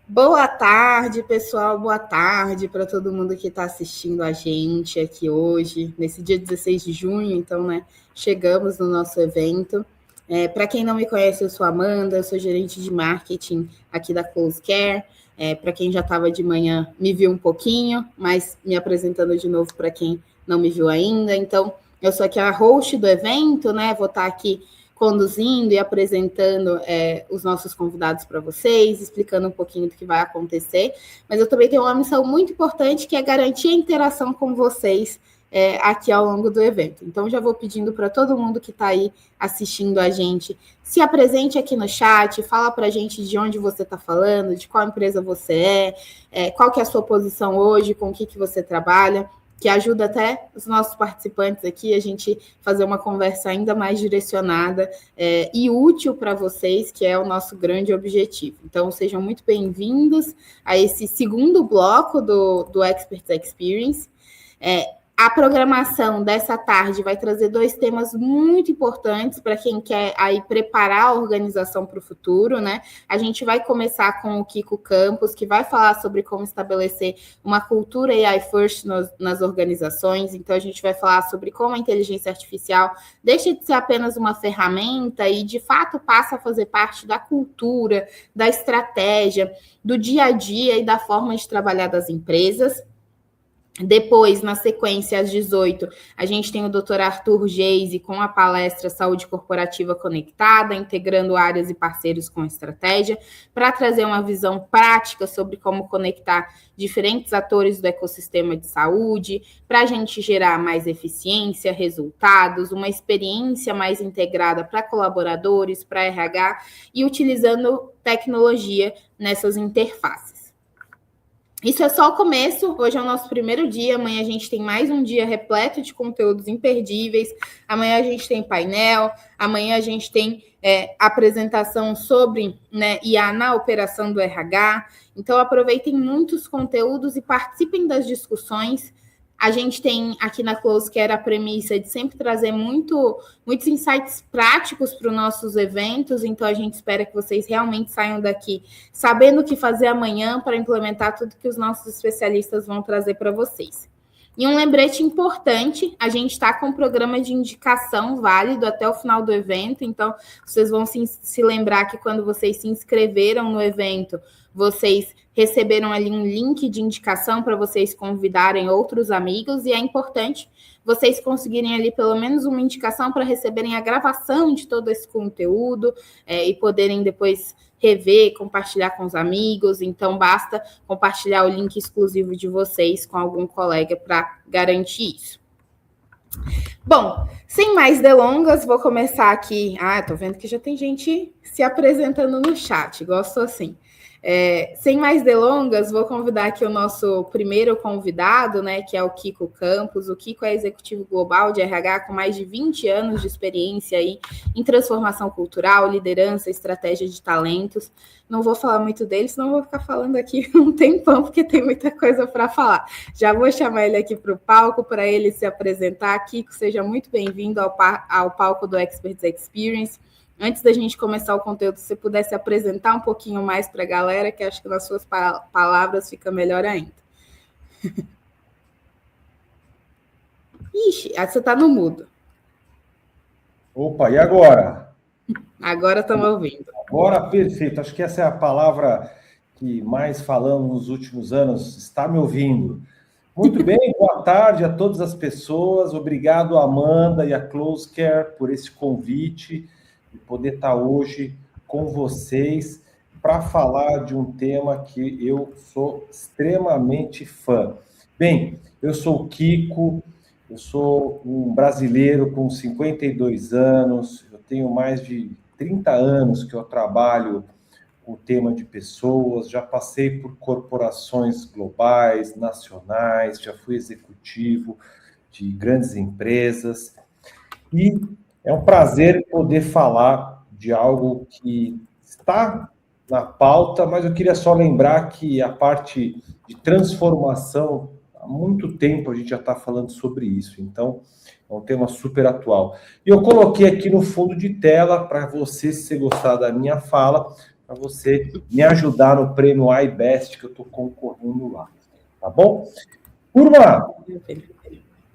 Boa tarde, pessoal. Boa tarde para todo mundo que está assistindo a gente aqui hoje, nesse dia 16 de junho. Então, né, chegamos no nosso evento. Para quem não me conhece, eu sou a Amanda, eu sou gerente de marketing aqui da Close Care. Para quem já estava de manhã, me viu um pouquinho, mas me apresentando de novo para quem não me viu ainda. Então, eu sou aqui a host do evento, né? Vou estar aqui conduzindo e apresentando os nossos convidados para vocês, explicando um pouquinho do que vai acontecer, mas eu também tenho uma missão muito importante, que é garantir a interação com vocês aqui ao longo do evento. Então, já vou pedindo para todo mundo que está aí assistindo a gente, se apresente aqui no chat, fala para a gente de onde você está falando, de qual empresa você qual que é a sua posição hoje, com o que você trabalha, que ajuda até os nossos participantes aqui a gente fazer uma conversa ainda mais direcionada e útil para vocês, que é o nosso grande objetivo. Então, sejam muito bem-vindos a esse segundo bloco do Experts Experience. A programação dessa tarde vai trazer 2 temas muito importantes para quem quer aí preparar a organização para o futuro, né? A gente vai começar com o Kiko Campos, que vai falar sobre como estabelecer uma cultura AI First nas organizações. Então, a gente vai falar sobre como a inteligência artificial deixa de ser apenas uma ferramenta e, de fato, passa a fazer parte da cultura, da estratégia, do dia a dia e da forma de trabalhar das empresas. Depois, na sequência, às 18, a gente tem o Dr. Arthur Geise com a palestra Saúde Corporativa Conectada, integrando áreas e parceiros com estratégia, para trazer uma visão prática sobre como conectar diferentes atores do ecossistema de saúde, para a gente gerar mais eficiência, resultados, uma experiência mais integrada para colaboradores, para RH, e utilizando tecnologia nessas interfaces. Isso é só o começo, hoje é o nosso primeiro dia, amanhã a gente tem mais um dia repleto de conteúdos imperdíveis, amanhã a gente tem painel, amanhã a gente tem apresentação sobre IA na operação do RH, então aproveitem muitos conteúdos e participem das discussões. A gente tem aqui na Close Care a premissa de sempre trazer muitos insights práticos para os nossos eventos, então a gente espera que vocês realmente saiam daqui sabendo o que fazer amanhã para implementar tudo que os nossos especialistas vão trazer para vocês. E um lembrete importante, a gente está com um programa de indicação válido até o final do evento, então vocês vão se lembrar que quando vocês se inscreveram no evento, vocês receberam ali um link de indicação para vocês convidarem outros amigos, e é importante vocês conseguirem ali pelo menos uma indicação para receberem a gravação de todo esse conteúdo e poderem depois rever, compartilhar com os amigos. Então, basta compartilhar o link exclusivo de vocês com algum colega para garantir isso. Bom, sem mais delongas, vou começar aqui. Tô vendo que já tem gente se apresentando no chat, gosto assim. Sem mais delongas, vou convidar aqui o nosso primeiro convidado, né, que é o Kiko Campos. O Kiko é executivo global de RH com mais de 20 anos de experiência aí em transformação cultural, liderança, estratégia de talentos. Não vou falar muito dele, senão vou ficar falando aqui um tempão, porque tem muita coisa para falar. Já vou chamar ele aqui para o palco, para ele se apresentar. Kiko, seja muito bem-vindo ao palco do Experts Experience. Antes da gente começar o conteúdo, se você pudesse apresentar um pouquinho mais para a galera, que acho que nas suas palavras fica melhor ainda. Ixi, você está no mudo. Opa, e agora? Agora estamos ouvindo. Agora, perfeito. Acho que essa é a palavra que mais falamos nos últimos anos. Está me ouvindo? Muito bem, boa tarde a todas as pessoas. Obrigado, Amanda e a Close Care, por esse convite de poder estar hoje com vocês para falar de um tema que eu sou extremamente fã. Bem, eu sou o Kiko, eu sou um brasileiro com 52 anos, eu tenho mais de 30 anos que eu trabalho com o tema de pessoas, já passei por corporações globais, nacionais, já fui executivo de grandes empresas e é um prazer poder falar de algo que está na pauta, mas eu queria só lembrar que a parte de transformação, há muito tempo a gente já está falando sobre isso, então é um tema super atual. E eu coloquei aqui no fundo de tela, para você, se você gostar da minha fala, para você me ajudar no prêmio iBest que eu estou concorrendo lá. Tá bom? Turma,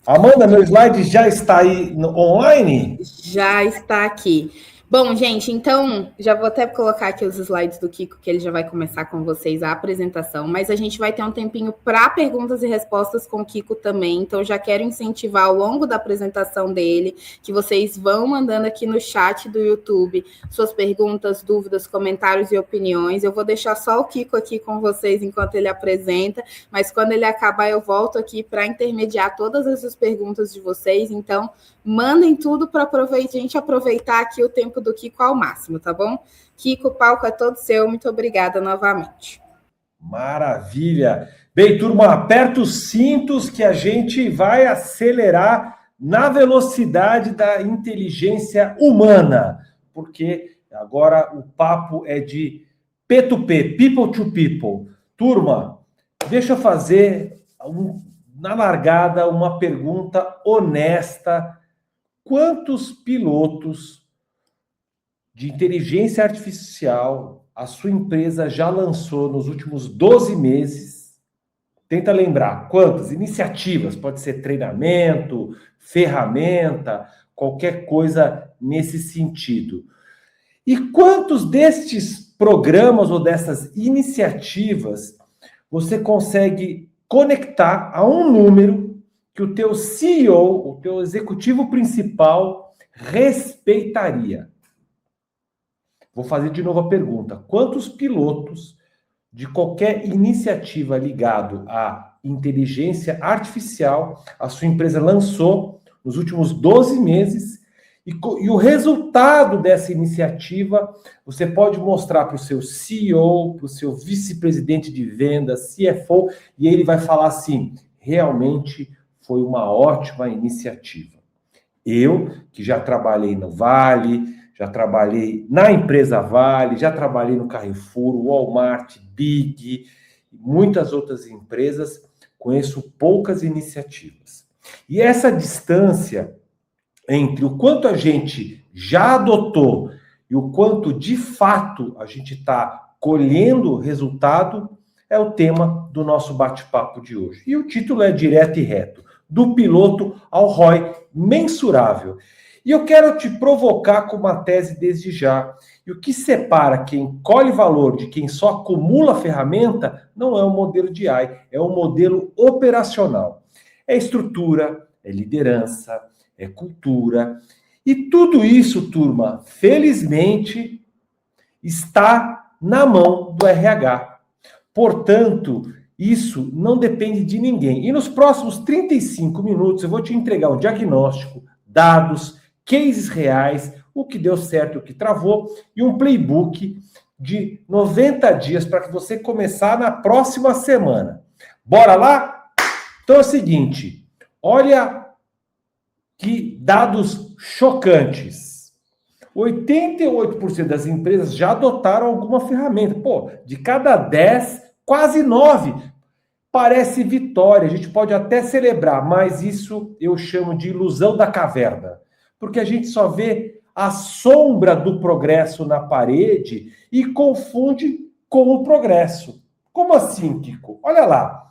Amanda, meu slide já está aí online? Já está aqui. Bom, gente, então já vou até colocar aqui os slides do Kiko, que ele já vai começar com vocês a apresentação, mas a gente vai ter um tempinho para perguntas e respostas com o Kiko também, então já quero incentivar ao longo da apresentação dele, que vocês vão mandando aqui no chat do YouTube suas perguntas, dúvidas, comentários e opiniões. Eu vou deixar só o Kiko aqui com vocês enquanto ele apresenta, mas quando ele acabar eu volto aqui para intermediar todas essas perguntas de vocês, então mandem tudo para a gente aproveitar aqui o tempo do Kiko ao máximo, tá bom? Kiko, o palco é todo seu. Muito obrigada novamente. Maravilha! Bem, turma, aperta os cintos que a gente vai acelerar na velocidade da inteligência humana, porque agora o papo é de P2P, people to people. Turma, deixa eu fazer na largada uma pergunta honesta. Quantos pilotos de inteligência artificial a sua empresa já lançou nos últimos 12 meses? Tenta lembrar, quantas iniciativas? Pode ser treinamento, ferramenta, qualquer coisa nesse sentido. E quantos destes programas ou dessas iniciativas você consegue conectar a um número que o teu CEO, o teu executivo principal, respeitaria? Vou fazer de novo a pergunta. Quantos pilotos de qualquer iniciativa ligado à inteligência artificial a sua empresa lançou nos últimos 12 meses? E o resultado dessa iniciativa você pode mostrar para o seu CEO, para o seu vice-presidente de vendas, CFO, e ele vai falar assim, realmente foi uma ótima iniciativa. Eu, que já trabalhei no Vale, já trabalhei na empresa Vale, já trabalhei no Carrefour, Walmart, Big, muitas outras empresas, conheço poucas iniciativas. E essa distância entre o quanto a gente já adotou e o quanto de fato a gente está colhendo resultado é o tema do nosso bate-papo de hoje. E o título é direto e reto, do piloto ao ROI mensurável. E eu quero te provocar com uma tese desde já. E o que separa quem colhe valor de quem só acumula ferramenta não é o modelo de AI, é o modelo operacional. É estrutura, é liderança, é cultura. E tudo isso, turma, felizmente, está na mão do RH. Portanto, isso não depende de ninguém. E nos próximos 35 minutos eu vou te entregar um diagnóstico, dados, cases reais, o que deu certo, o que travou, e um playbook de 90 dias para que você começar na próxima semana. Bora lá? Então é o seguinte, olha que dados chocantes. 88% das empresas já adotaram alguma ferramenta. Pô, de cada 10, quase 9. Parece vitória, a gente pode até celebrar, mas isso eu chamo de ilusão da caverna. Porque a gente só vê a sombra do progresso na parede e confunde com o progresso. Como assim, Kiko? Olha lá.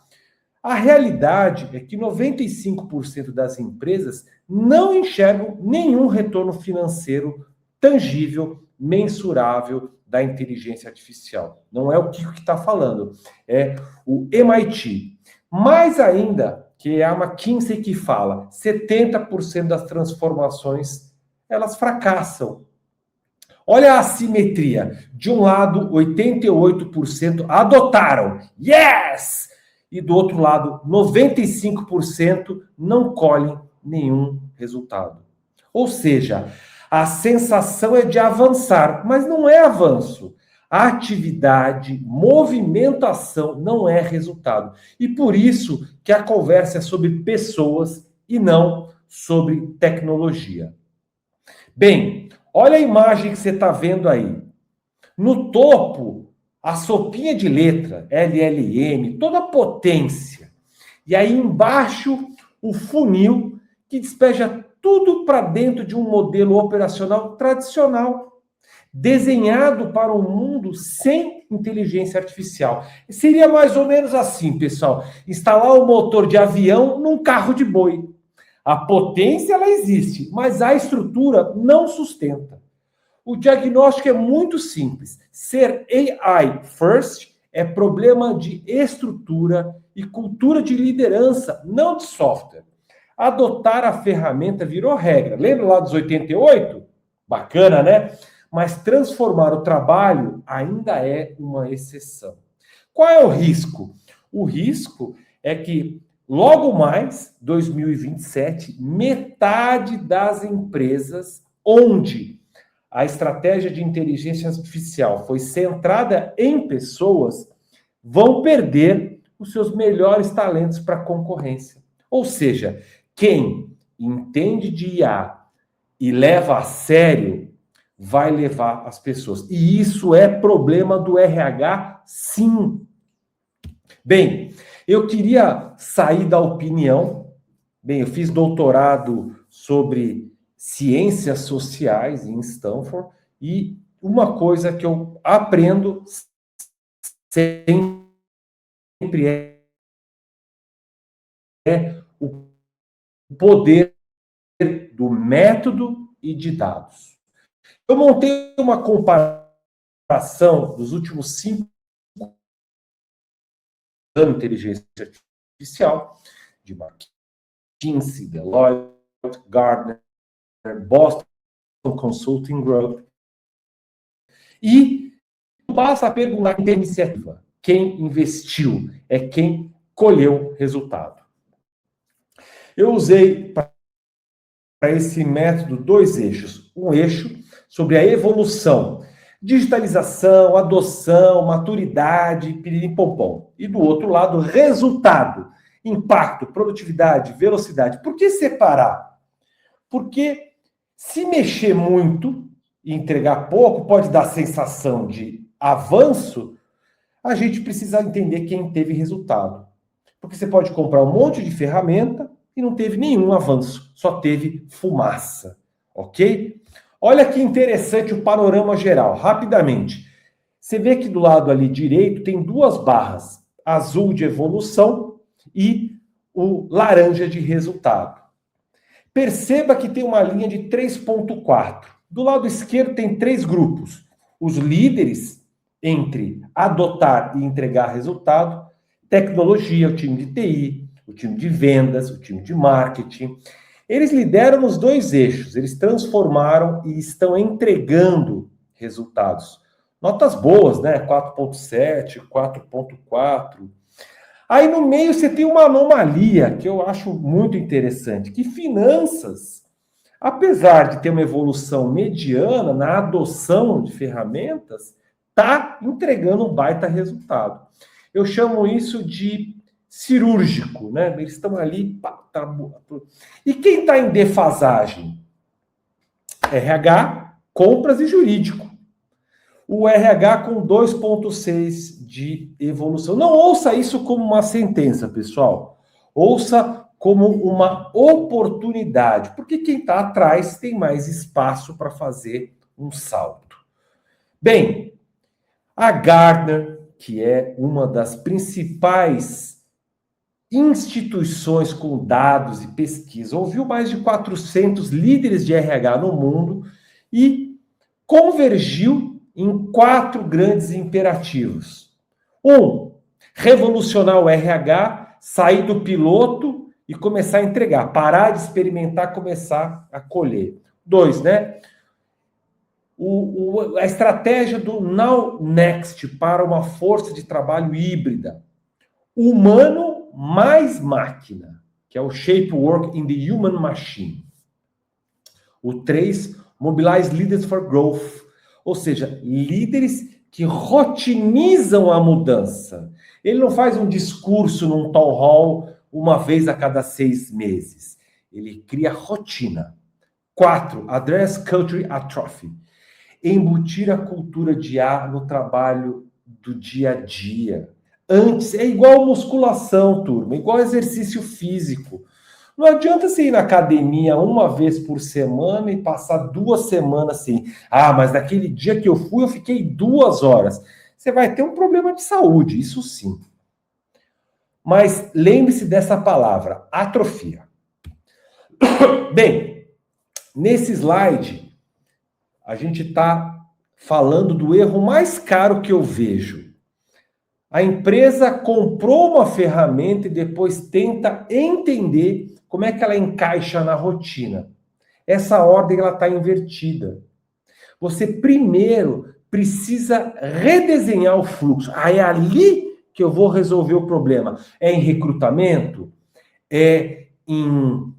A realidade é que 95% das empresas não enxergam nenhum retorno financeiro tangível, mensurável da inteligência artificial. Não é o Kiko que está falando, é o MIT. Mais ainda, que é a McKinsey que fala, 70% das transformações, elas fracassam. Olha a assimetria. De um lado, 88% adotaram. Yes! E do outro lado, 95% não colhem nenhum resultado. Ou seja, a sensação é de avançar, mas não é avanço. A atividade, movimentação não é resultado. E por isso que a conversa é sobre pessoas e não sobre tecnologia. Bem, olha a imagem que você está vendo aí. No topo, a sopinha de letra, LLM, toda a potência. E aí embaixo, o funil que despeja tudo para dentro de um modelo operacional tradicional. desenhado para um mundo sem inteligência artificial. Seria mais ou menos assim, pessoal, instalar o motor de avião num carro de boi. A potência, ela existe, mas a estrutura não sustenta. O diagnóstico é muito simples. Ser AI first é problema de estrutura e cultura de liderança, não de software. Adotar a ferramenta virou regra. Lembra lá dos 88? Bacana, né? Mas transformar o trabalho ainda é uma exceção. Qual é o risco? O risco é que logo mais, 2027, metade das empresas onde a estratégia de inteligência artificial foi centrada em pessoas vão perder os seus melhores talentos para a concorrência. Ou seja, quem entende de IA e leva a sério vai levar as pessoas. E isso é problema do RH, sim. Bem, eu queria sair da opinião. Bem, eu fiz doutorado sobre ciências sociais em Stanford e uma coisa que eu aprendo sempre é o poder do método e de dados. Eu montei uma comparação dos últimos 5 anos de inteligência artificial, de McKinsey, Deloitte, Gartner, Boston Consulting Group. E basta perguntar em iniciativa. Quem investiu é quem colheu resultado. Eu usei para esse método 2 eixos. Um eixo sobre a evolução, digitalização, adoção, maturidade, piriri-pompom. E do outro lado, resultado, impacto, produtividade, velocidade. Por que separar? Porque se mexer muito e entregar pouco, pode dar sensação de avanço, a gente precisa entender quem teve resultado. Porque você pode comprar um monte de ferramenta e não teve nenhum avanço, só teve fumaça, ok? Olha que interessante o panorama geral, rapidamente. Você vê que do lado ali direito tem 2 barras, azul de evolução e o laranja de resultado. Perceba que tem uma linha de 3,4. Do lado esquerdo tem 3 grupos. Os líderes entre adotar e entregar resultado, tecnologia, o time de TI, o time de vendas, o time de marketing. Eles lideram nos 2 eixos, eles transformaram e estão entregando resultados. Notas boas, né? 4,7, 4,4. Aí no meio você tem uma anomalia que eu acho muito interessante, que finanças, apesar de ter uma evolução mediana na adoção de ferramentas, está entregando um baita resultado. Eu chamo isso de cirúrgico, né? Eles estão ali. E quem está em defasagem? RH, compras e jurídico. O RH com 2,6 de evolução. Não ouça isso como uma sentença, pessoal. Ouça como uma oportunidade, porque quem está atrás tem mais espaço para fazer um salto. Bem, a Gartner, que é uma das principais instituições com dados e pesquisa, ouviu mais de 400 líderes de RH no mundo e convergiu em 4 grandes imperativos. 1, revolucionar o RH, sair do piloto e começar a entregar, parar de experimentar, começar a colher. 2, né? A estratégia do Now Next para uma força de trabalho híbrida. Humano mais máquina, que é o Shape Work in the Human Machine. O 3, Mobilize Leaders for Growth, ou seja, líderes que rotinizam a mudança. Ele não faz um discurso num town hall uma vez a cada 6 meses. Ele cria rotina. 4, Address Culture Atrophy. Embutir a cultura de IA no trabalho do dia a dia. Antes, é igual musculação, turma, igual exercício físico. Não adianta você ir na academia uma vez por semana e passar 2 semanas assim. Ah, mas naquele dia que eu fui, eu fiquei 2 horas. Você vai ter um problema de saúde, isso sim. Mas lembre-se dessa palavra, atrofia. Bem, nesse slide, a gente está falando do erro mais caro que eu vejo. A empresa comprou uma ferramenta e depois tenta entender como é que ela encaixa na rotina. Essa ordem ela está invertida. Você primeiro precisa redesenhar o fluxo. É ali que eu vou resolver o problema. É em recrutamento? É em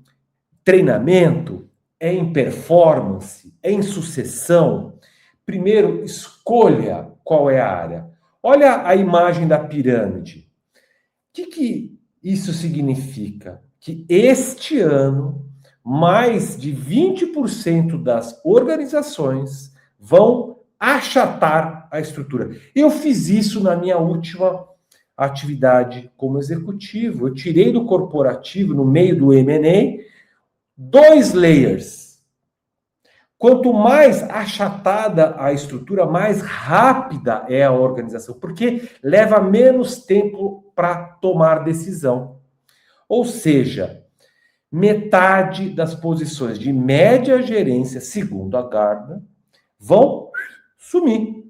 treinamento? É em performance? É em sucessão? Primeiro, escolha qual é a área. Olha a imagem da pirâmide. O que isso significa? Que este ano, mais de 20% das organizações vão achatar a estrutura. Eu fiz isso na minha última atividade como executivo. Eu tirei do corporativo, no meio do M&A, 2 layers. Quanto mais achatada a estrutura, mais rápida é a organização, porque leva menos tempo para tomar decisão. Ou seja, metade das posições de média gerência, segundo a Gartner, vão sumir.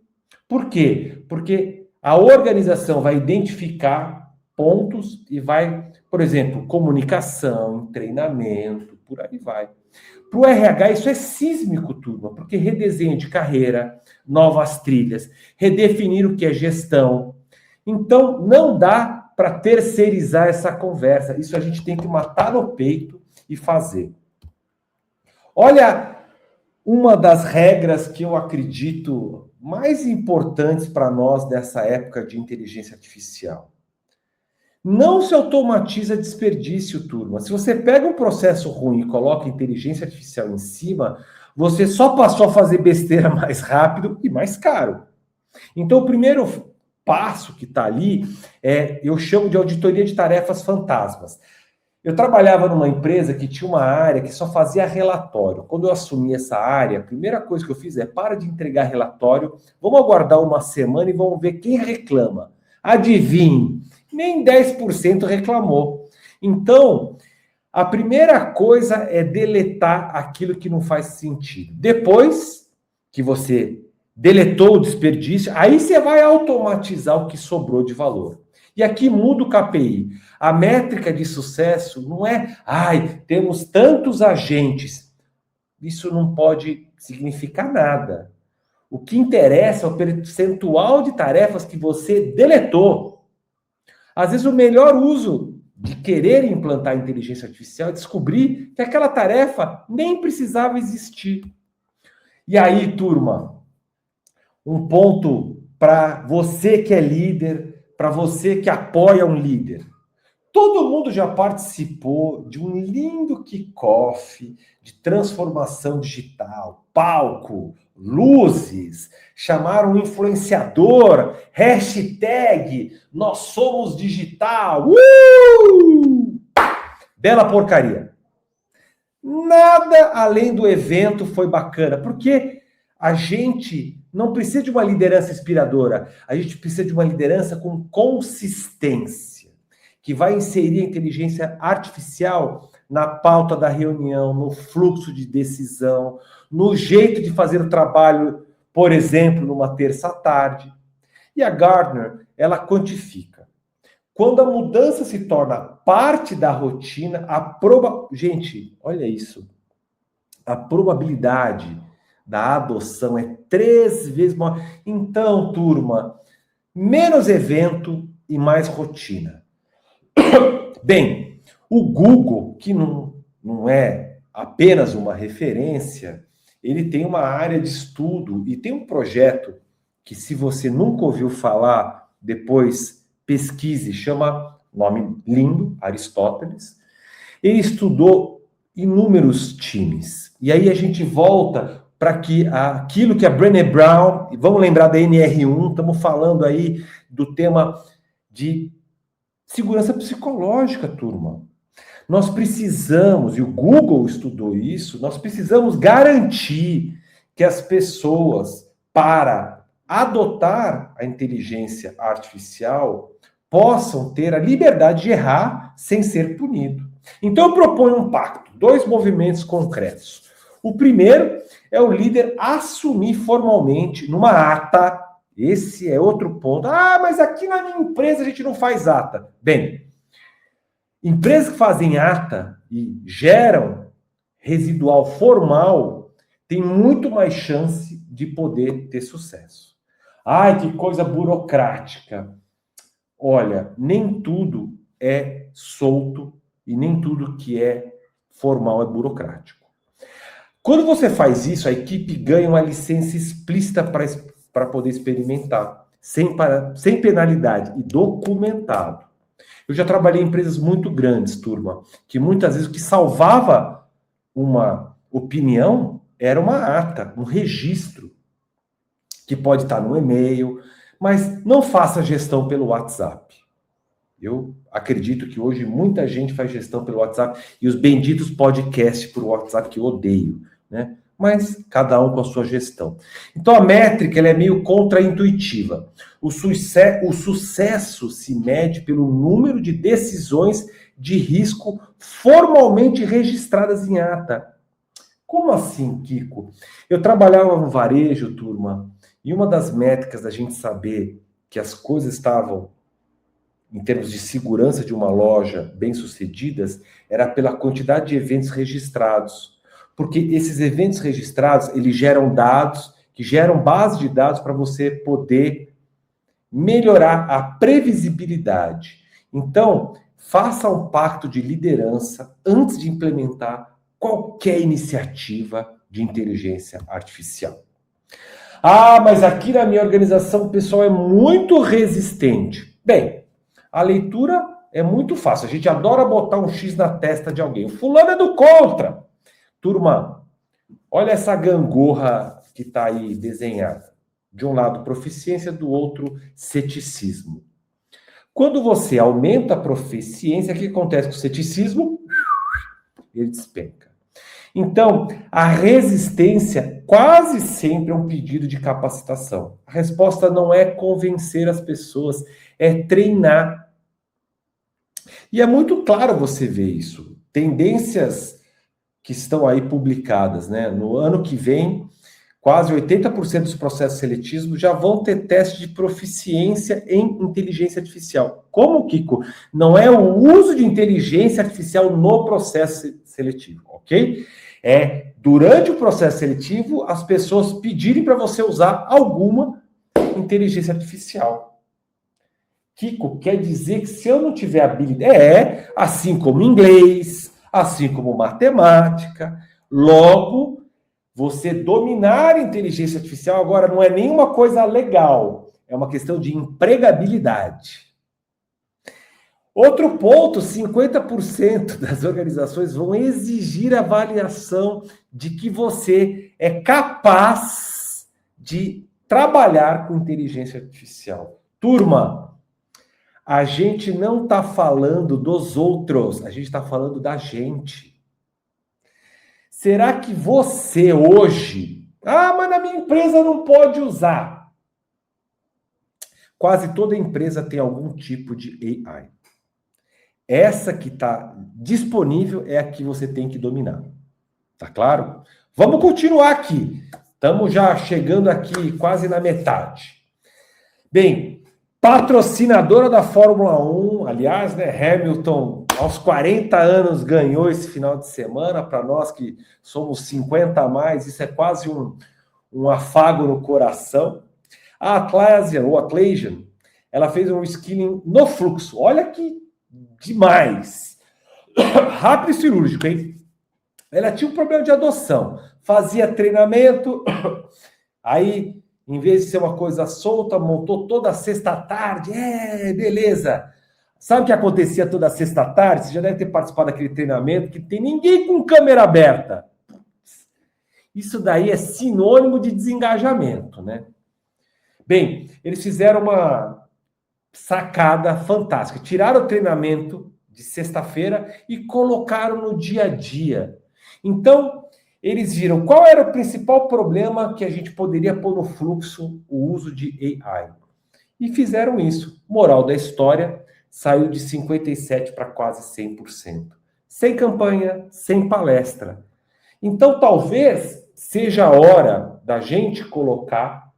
Por quê? Porque a organização vai identificar pontos e vai, por exemplo, comunicação, treinamento, por aí vai. Para o RH, isso é sísmico, turma, porque redesenho de carreira, novas trilhas, redefinir o que é gestão. Então, não dá para terceirizar essa conversa. Isso a gente tem que matar no peito e fazer. Olha, uma das regras que eu acredito mais importantes para nós nessa época de inteligência artificial. Não se automatiza desperdício, turma. Se você pega um processo ruim e coloca inteligência artificial em cima, você só passou a fazer besteira mais rápido e mais caro. Então, o primeiro passo que está ali eu chamo de auditoria de tarefas fantasmas. Eu trabalhava numa empresa que tinha uma área que só fazia relatório. Quando eu assumi essa área, a primeira coisa que eu fiz para de entregar relatório, vamos aguardar uma semana e vamos ver quem reclama. Adivinhe, nem 10% reclamou. Então, a primeira coisa é deletar aquilo que não faz sentido. Depois que você deletou o desperdício, aí você vai automatizar o que sobrou de valor. E aqui muda o KPI. A métrica de sucesso não é, temos tantos agentes. Isso não pode significar nada. O que interessa é o percentual de tarefas que você deletou. Às vezes o melhor uso de querer implantar inteligência artificial é descobrir que aquela tarefa nem precisava existir. E aí, turma, um ponto para você que é líder, para você que apoia um líder. Todo mundo já participou de um lindo kickoff de transformação digital, palco, luzes, chamaram um influenciador, hashtag nós somos digital. Bela porcaria. Nada além do evento foi bacana, porque a gente não precisa de uma liderança inspiradora, a gente precisa de uma liderança com consistência, que vai inserir a inteligência artificial na pauta da reunião, no fluxo de decisão, no jeito de fazer o trabalho, por exemplo, numa terça-tarde. E a Gartner, ela quantifica. Quando a mudança se torna parte da rotina, gente, olha isso. A probabilidade da adoção é 3 vezes maior. Então, turma, menos evento e mais rotina. Bem, o Google, que não é apenas uma referência, ele tem uma área de estudo e tem um projeto que, se você nunca ouviu falar, depois pesquise, chama, nome lindo, Aristóteles. Ele estudou inúmeros times. E aí a gente volta para aquilo que a Brené Brown, vamos lembrar da NR1, estamos falando aí do tema de segurança psicológica, turma. Nós precisamos, e o Google estudou isso, nós precisamos garantir que as pessoas, para adotar a inteligência artificial, possam ter a liberdade de errar sem ser punido. Então eu proponho um pacto, 2 movimentos concretos. O primeiro é o líder assumir formalmente numa ata, esse é outro ponto. Ah, mas aqui na minha empresa a gente não faz ata. Bem, empresas que fazem ata e geram residual formal têm muito mais chance de poder ter sucesso. Ai, que coisa burocrática. Olha, nem tudo é solto e nem tudo que é formal é burocrático. Quando você faz isso, a equipe ganha uma licença explícita para poder experimentar, sem penalidade e documentado. Eu já trabalhei em empresas muito grandes, turma, que muitas vezes o que salvava uma opinião era uma ata, um registro, que pode estar no e-mail, mas não faça gestão pelo WhatsApp. Eu acredito que hoje muita gente faz gestão pelo WhatsApp e os benditos podcasts por WhatsApp que eu odeio, né? Mas cada um com a sua gestão. Então a métrica ela é meio contraintuitiva. O sucesso se mede pelo número de decisões de risco formalmente registradas em ata. Como assim, Kiko? Eu trabalhava no varejo, turma, e uma das métricas da gente saber que as coisas estavam, em termos de segurança de uma loja, bem-sucedidas, era pela quantidade de eventos registrados. Porque esses eventos registrados, eles geram dados, que geram base de dados para você poder melhorar a previsibilidade. Então, faça um pacto de liderança antes de implementar qualquer iniciativa de inteligência artificial. Ah, mas aqui na minha organização o pessoal é muito resistente. Bem, a leitura é muito fácil. A gente adora botar um X na testa de alguém. O fulano é do contra. Turma, olha essa gangorra que está aí desenhada. De um lado, proficiência, do outro, ceticismo. Quando você aumenta a proficiência, o que acontece com o ceticismo? Ele despenca. Então, a resistência quase sempre é um pedido de capacitação. A resposta não é convencer as pessoas, é treinar. E é muito claro você ver isso. Tendências que estão aí publicadas, né? No ano que vem, quase 80% dos processos seletivos já vão ter teste de proficiência em inteligência artificial. Como, Kiko? Não é o uso de inteligência artificial no processo seletivo, ok? É, durante o processo seletivo, as pessoas pedirem para você usar alguma inteligência artificial. Kiko, quer dizer que se eu não tiver habilidade... assim como inglês, assim como matemática, logo, você dominar a inteligência artificial agora não é nenhuma coisa legal, é uma questão de empregabilidade. Outro ponto, 50% das organizações vão exigir avaliação de que você é capaz de trabalhar com inteligência artificial. Turma, a gente não está falando dos outros, a gente está falando da gente. Será que você hoje... Ah, mas na minha empresa não pode usar. Quase toda empresa tem algum tipo de AI. Essa que está disponível é a que você tem que dominar. Tá claro? Vamos continuar aqui. Estamos já chegando aqui quase na metade. Bem, patrocinadora da Fórmula 1, aliás, né, Hamilton, aos 40 anos ganhou esse final de semana. Para nós que somos 50 a mais, isso é quase um afago no coração. A Atlassian, ela fez um skilling no fluxo. Olha que demais. Rápido e cirúrgico, hein? Ela tinha um problema de adoção. Fazia treinamento, aí, em vez de ser uma coisa solta, montou toda sexta-tarde. Beleza. Sabe o que acontecia toda sexta-tarde? Você já deve ter participado daquele treinamento que tem ninguém com câmera aberta. Isso daí é sinônimo de desengajamento, né? Bem, eles fizeram uma sacada fantástica. Tiraram o treinamento de sexta-feira e colocaram no dia a dia. Então, eles viram qual era o principal problema que a gente poderia pôr no fluxo o uso de AI. E fizeram isso. Moral da história, saiu de 57% para quase 100%. Sem campanha, sem palestra. Então, talvez seja a hora da gente colocar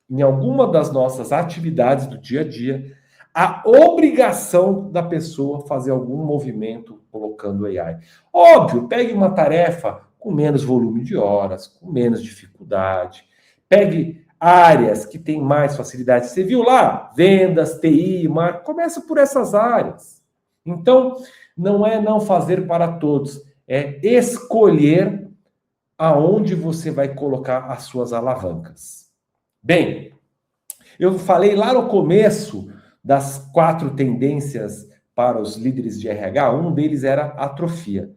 em alguma das nossas atividades do dia a dia a obrigação da pessoa fazer algum movimento colocando AI. Óbvio, pegue uma tarefa com menos volume de horas, com menos dificuldade. Pegue áreas que têm mais facilidade. Você viu lá? Vendas, TI, marketing. Começa por essas áreas. Então, não é não fazer para todos. É escolher aonde você vai colocar as suas alavancas. Bem, eu falei lá no começo das 4 tendências para os líderes de RH, um deles era atrofia.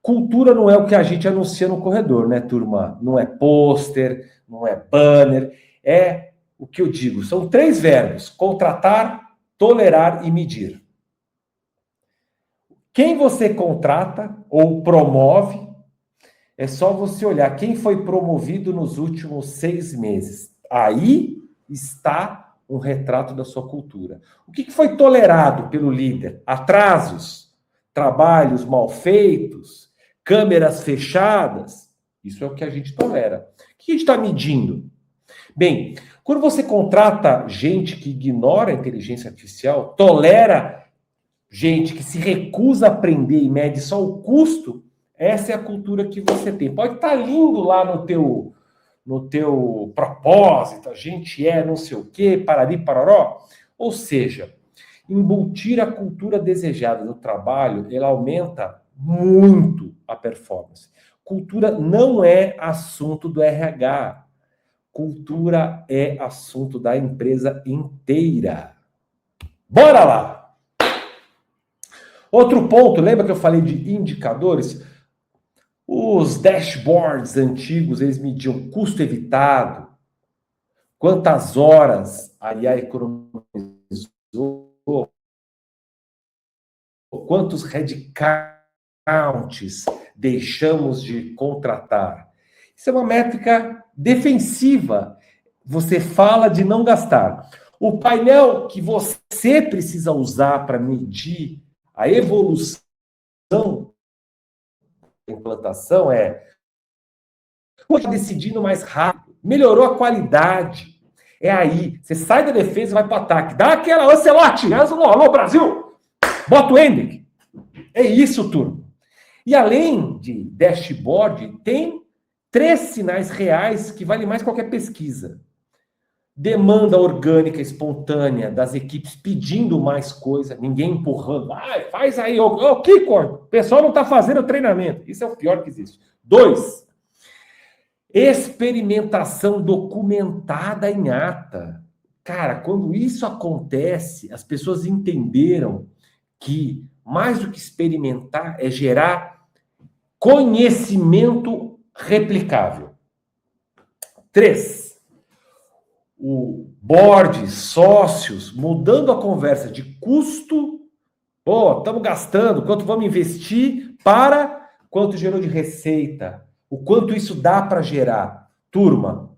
Cultura não é o que a gente anuncia no corredor, né, turma? Não é pôster, não é banner, é o que eu digo. São 3 verbos: contratar, tolerar e medir. Quem você contrata ou promove, é só você olhar quem foi promovido nos últimos 6 meses. Aí está um retrato da sua cultura. O que foi tolerado pelo líder? Atrasos, trabalhos mal feitos, câmeras fechadas. Isso é o que a gente tolera. O que a gente está medindo? Bem, quando você contrata gente que ignora a inteligência artificial, tolera gente que se recusa a aprender e mede só o custo, essa é a cultura que você tem. Pode estar lindo lá no teu propósito, a gente é não sei o quê, parari, paroró. Ou seja, embutir a cultura desejada no trabalho, ela aumenta muito a performance. Cultura não é assunto do RH. Cultura é assunto da empresa inteira. Bora lá! Outro ponto, lembra que eu falei de indicadores? Os dashboards antigos, eles mediam custo evitado, quantas horas a IA economizou, quantos headcounts deixamos de contratar. Isso é uma métrica defensiva. Você fala de não gastar. O painel que você precisa usar para medir a evolução da implantação é decidindo mais rápido, melhorou a qualidade. É aí, você sai da defesa e vai para o ataque. Dá aquela Ancelotti, alô Brasil, bota o ending. É isso, turma. E além de dashboard, tem 3 sinais reais que valem mais que qualquer pesquisa. Demanda orgânica espontânea das equipes pedindo mais coisa, ninguém empurrando. Faz aí, Kiko, o pessoal não está fazendo o treinamento. Isso é o pior que existe. 2, experimentação documentada em ata. Cara, quando isso acontece, as pessoas entenderam que mais do que experimentar é gerar conhecimento replicável. 3, o board, sócios, mudando a conversa de custo, estamos gastando, quanto vamos investir, para quanto gerou de receita, o quanto isso dá para gerar. Turma,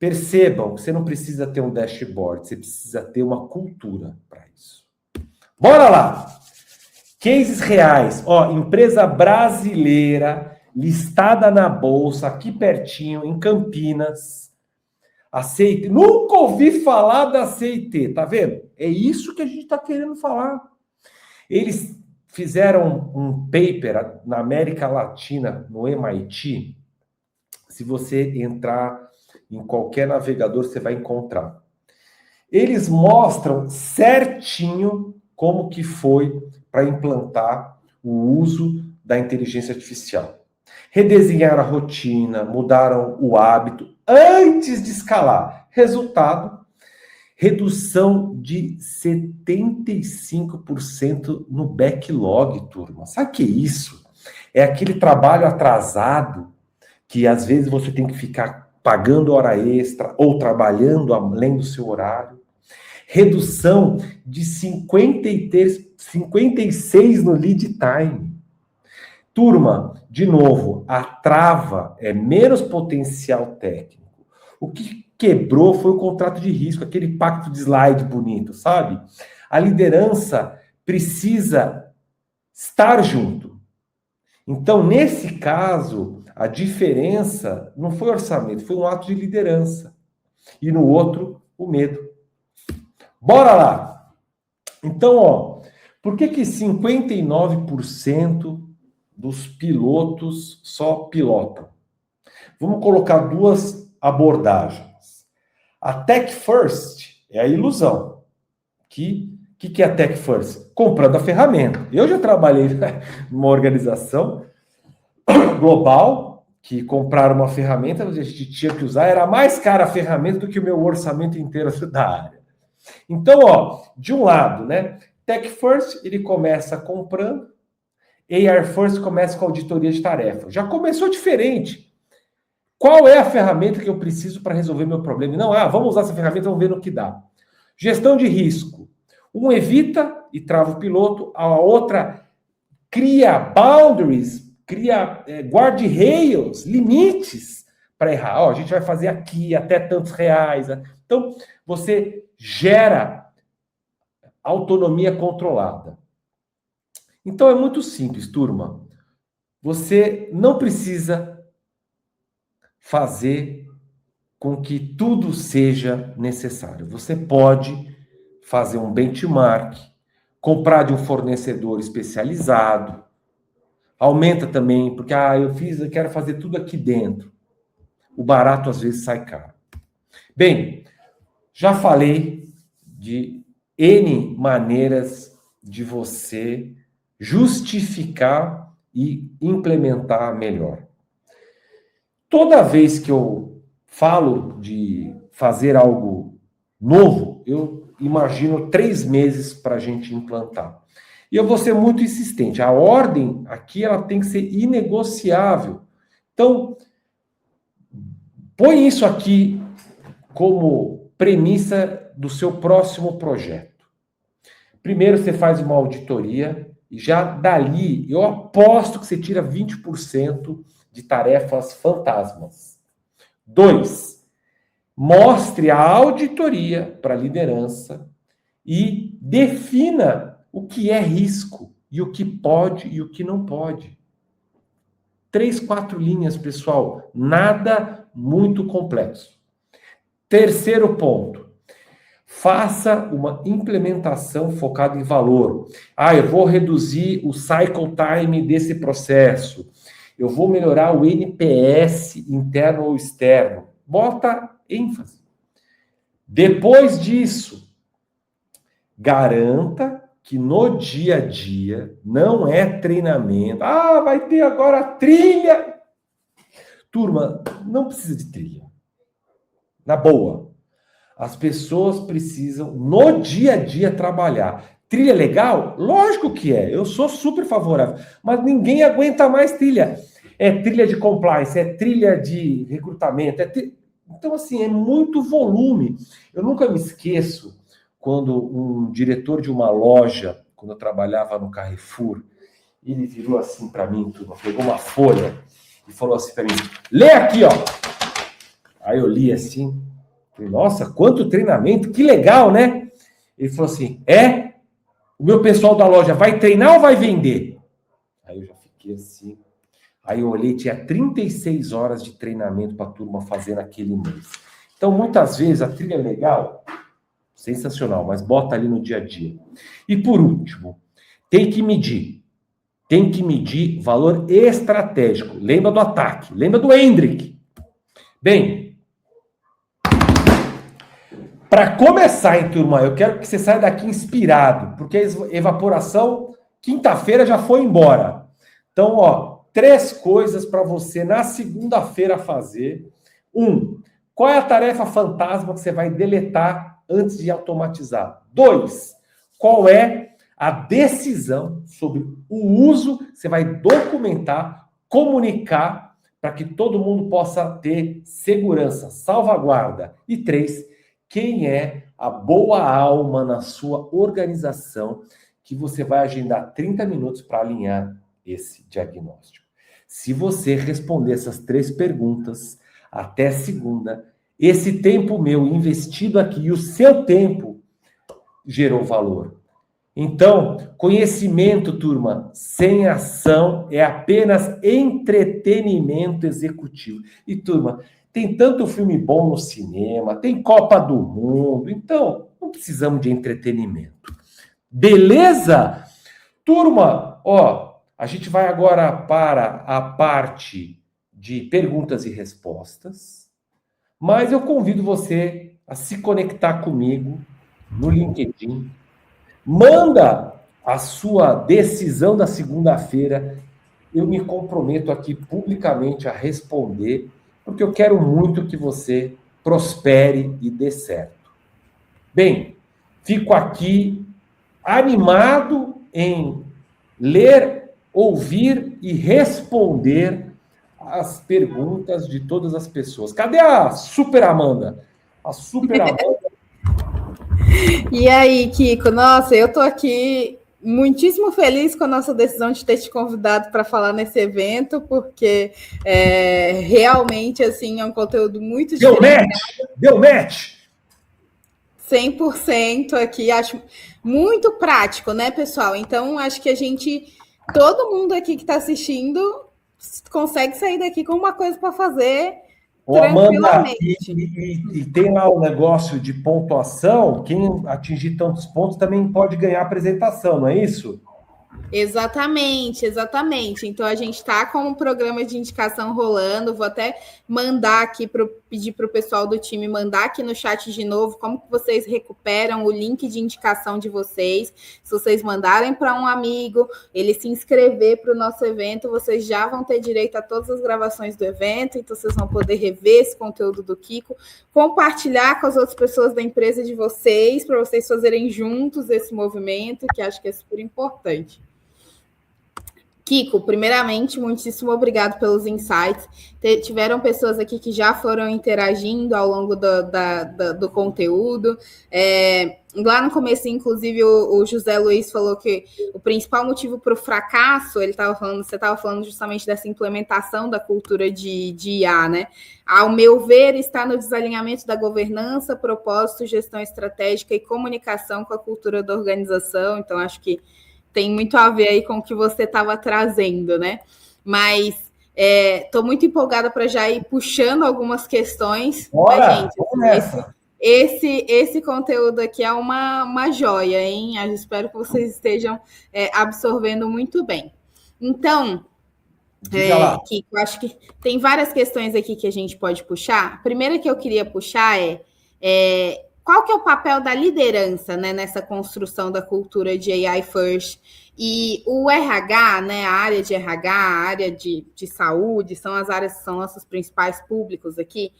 percebam, você não precisa ter um dashboard, você precisa ter uma cultura para isso. Bora lá! Cases reais. Empresa brasileira, listada na Bolsa, aqui pertinho, em Campinas. A nunca ouvi falar da CIT, tá vendo? É isso que a gente está querendo falar. Eles fizeram um paper na América Latina, no MIT. Se você entrar em qualquer navegador, você vai encontrar. Eles mostram certinho como que foi para implantar o uso da inteligência artificial. Redesenharam a rotina, mudaram o hábito antes de escalar. Resultado, redução de 75% no backlog, turma. Sabe o que é isso? É aquele trabalho atrasado que às vezes você tem que ficar pagando hora extra ou trabalhando além do seu horário. redução de 56 no lead time. Turma, de novo, a trava é menos potencial técnico. O que quebrou foi o contrato de risco, aquele pacto de slide bonito, sabe? A liderança precisa estar junto. Então, nesse caso, a diferença não foi orçamento, foi um ato de liderança. E no outro, o medo. Bora lá! Então, ó, por que 59% dos pilotos só pilotam? Vamos colocar duas abordagens. A Tech First é a ilusão. Que é a Tech First? Comprando a ferramenta. Eu já trabalhei numa organização global que compraram uma ferramenta, a gente tinha que usar, era mais cara a ferramenta do que o meu orçamento inteiro da área. Então, ó, de um lado, né? Tech First, ele começa comprando, AR First começa com auditoria de tarefa. Já começou diferente. Qual é a ferramenta que eu preciso para resolver meu problema? Não, vamos usar essa ferramenta, vamos ver no que dá. Gestão de risco. Um evita e trava o piloto, a outra cria boundaries, cria guardrails, limites para errar. Ó, a gente vai fazer aqui até tantos reais. Então, você gera autonomia controlada. Então, é muito simples, turma. Você não precisa fazer com que tudo seja necessário. Você pode fazer um benchmark, comprar de um fornecedor especializado, aumenta também, porque eu quero fazer tudo aqui dentro. O barato às vezes sai caro. Bem, já falei de N maneiras de você justificar e implementar melhor. Toda vez que eu falo de fazer algo novo, eu imagino 3 meses para a gente implantar. E eu vou ser muito insistente. A ordem aqui ela tem que ser inegociável. Então, põe isso aqui como premissa do seu próximo projeto. Primeiro, você faz uma auditoria e já dali, eu aposto que você tira 20% de tarefas fantasmas. 2, mostre a auditoria para a liderança e defina o que é risco e o que pode e o que não pode. 3, 4 linhas, pessoal. Nada muito complexo. Terceiro ponto. Faça uma implementação focada em valor. Eu vou reduzir o cycle time desse processo. Eu vou melhorar o NPS interno ou externo. Bota ênfase. Depois disso, garanta que no dia a dia não é treinamento. Vai ter agora trilha. Turma, não precisa de trilha. Na boa. As pessoas precisam, no dia a dia, trabalhar. Trilha legal? Lógico que é. Eu sou super favorável. Mas ninguém aguenta mais trilha. É trilha de compliance, é trilha de recrutamento. Então, assim, é muito volume. Eu nunca me esqueço quando um diretor de uma loja, quando eu trabalhava no Carrefour, ele virou assim para mim, turma, pegou uma folha e falou assim para mim, lê aqui, ó. Aí eu li assim, falei, nossa, quanto treinamento, que legal, né? Ele falou assim, o meu pessoal da loja vai treinar ou vai vender? Aí eu já fiquei assim. Aí eu olhei, tinha 36 horas de treinamento para a turma fazer naquele mês. Então, muitas vezes, a trilha é legal, sensacional, mas bota ali no dia a dia. E por último, tem que medir. Tem que medir valor estratégico. Lembra do ataque, lembra do Hendrick. Bem, para começar, hein, turma, eu quero que você saia daqui inspirado, porque a evaporação, quinta-feira já foi embora. Então, ó, 3 coisas para você na segunda-feira fazer. 1, qual é a tarefa fantasma que você vai deletar antes de automatizar? 2, qual é a decisão sobre o uso que você vai documentar, comunicar, para que todo mundo possa ter segurança, salvaguarda. E 3, quem é a boa alma na sua organização, que você vai agendar 30 minutos para alinhar esse diagnóstico. Se você responder essas 3 perguntas até segunda, esse tempo meu investido aqui e o seu tempo gerou valor. Então, conhecimento, turma, sem ação é apenas entretenimento executivo. E, turma, tem tanto filme bom no cinema, tem Copa do Mundo, então não precisamos de entretenimento. Beleza? Turma, ó, a gente vai agora para a parte de perguntas e respostas, mas eu convido você a se conectar comigo no LinkedIn. Manda a sua decisão da segunda-feira. Eu me comprometo aqui publicamente a responder, porque eu quero muito que você prospere e dê certo. Bem, fico aqui animado em ler, ouvir e responder as perguntas de todas as pessoas. Cadê a Super Amanda? A Super Amanda. E aí, Kiko? Nossa, eu tô aqui muitíssimo feliz com a nossa decisão de ter te convidado para falar nesse evento, porque realmente, assim, é um conteúdo muito diferente. Deu match! 100% aqui, acho muito prático, né, pessoal? Então, acho que todo mundo aqui que está assistindo consegue sair daqui com uma coisa para fazer. Ô, Amanda, e tem lá o negócio de pontuação, quem atingir tantos pontos também pode ganhar a apresentação, não é isso? Exatamente. Então a gente está com um programa de indicação rolando. Vou até mandar aqui pedir para o pessoal do time mandar aqui no chat de novo como que vocês recuperam o link de indicação de vocês. Se vocês mandarem para um amigo, ele se inscrever para o nosso evento, vocês já vão ter direito a todas as gravações do evento, então vocês vão poder rever esse conteúdo do Kiko, compartilhar com as outras pessoas da empresa de vocês, para vocês fazerem juntos esse movimento, que acho que é super importante. Kiko, primeiramente, muitíssimo obrigado pelos insights. Tiveram pessoas aqui que já foram interagindo ao longo do conteúdo. Lá no começo, inclusive, o José Luiz falou que o principal motivo para o fracasso, você estava falando justamente dessa implementação da cultura de IA, né? Ao meu ver, está no desalinhamento da governança, propósito, gestão estratégica e comunicação com a cultura da organização. Então, acho que tem muito a ver aí com o que você estava trazendo, né? Mas estou muito empolgada para já ir puxando algumas questões. Bora, mas, gente, esse conteúdo aqui é uma joia, hein? Eu espero que vocês estejam absorvendo muito bem. Então, Kiko, acho que tem várias questões aqui que a gente pode puxar. A primeira que eu queria puxar qual que é o papel da liderança, né, nessa construção da cultura de AI First? E o RH, né, a área de RH, a área de saúde, são as áreas que são nossos principais públicos aqui,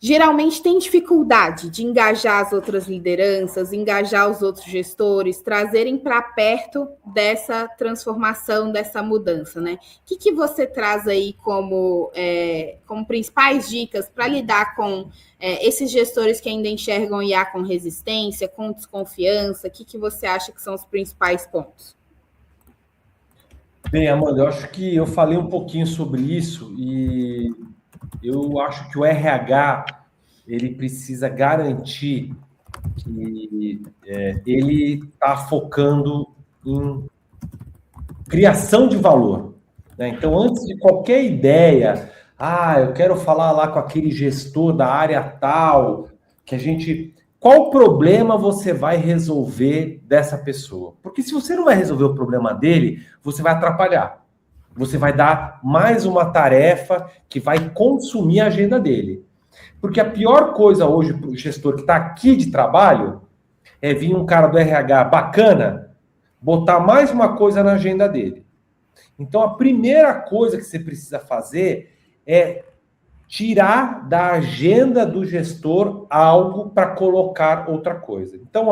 geralmente tem dificuldade de engajar as outras lideranças, engajar os outros gestores, trazerem para perto dessa transformação, dessa mudança, né? O que você traz aí como principais dicas para lidar com esses gestores que ainda enxergam IA com resistência, com desconfiança? O que você acha que são os principais pontos? Bem, Amanda, eu acho que eu falei um pouquinho sobre isso e eu acho que o RH ele precisa garantir que ele está focando em criação de valor, né? Então, antes de qualquer ideia, eu quero falar lá com aquele gestor da área tal, qual problema você vai resolver dessa pessoa? Porque se você não vai resolver o problema dele, você vai atrapalhar. Você vai dar mais uma tarefa que vai consumir a agenda dele. Porque a pior coisa hoje para o gestor que está aqui de trabalho é vir um cara do RH bacana botar mais uma coisa na agenda dele. Então, a primeira coisa que você precisa fazer é tirar da agenda do gestor algo para colocar outra coisa. Então,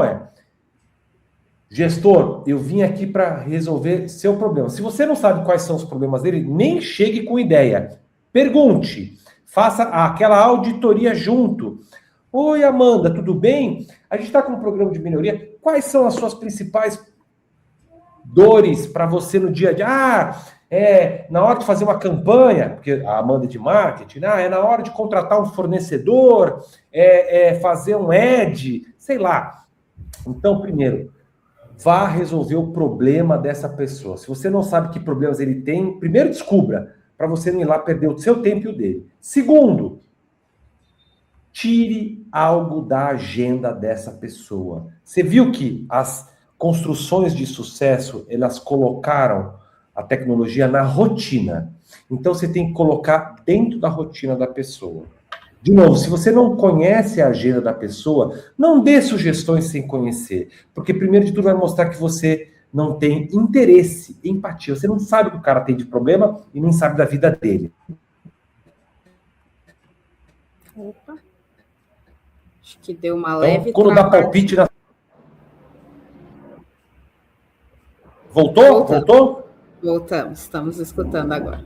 gestor, eu vim aqui para resolver seu problema. Se você não sabe quais são os problemas dele, nem chegue com ideia. Pergunte, faça aquela auditoria junto. Oi, Amanda, tudo bem? A gente está com um programa de melhoria. Quais são as suas principais dores para você no dia a dia? Na hora de fazer uma campanha, porque a Amanda é de marketing, é na hora de contratar um fornecedor, fazer um ad, sei lá. Então, primeiro, vá resolver o problema dessa pessoa. Se você não sabe que problemas ele tem, primeiro descubra, para você não ir lá perder o seu tempo e o dele. Segundo, tire algo da agenda dessa pessoa. Você viu que as construções de sucesso, elas colocaram a tecnologia na rotina. Então, você tem que colocar dentro da rotina da pessoa. De novo, se você não conhece a agenda da pessoa, não dê sugestões sem conhecer. Porque, primeiro de tudo, vai mostrar que você não tem interesse, empatia. Você não sabe o que o cara tem de problema e nem sabe da vida dele. Opa. Acho que deu uma leve... Então, quando dá palpite... Voltou? Voltamos, estamos escutando agora.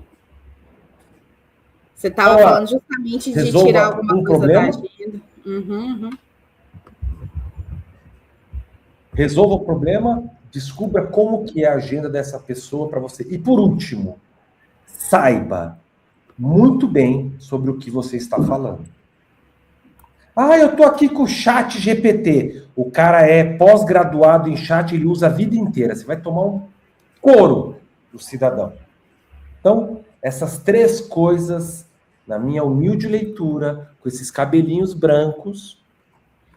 Você estava falando justamente de tirar alguma coisa da agenda. Resolva o problema, descubra como que é a agenda dessa pessoa para você. E por último, saiba muito bem sobre o que você está falando. Eu estou aqui com o chat GPT. O cara é pós-graduado em chat, ele usa a vida inteira. Você vai tomar um couro do cidadão. Então, essas 3 coisas, na minha humilde leitura, com esses cabelinhos brancos,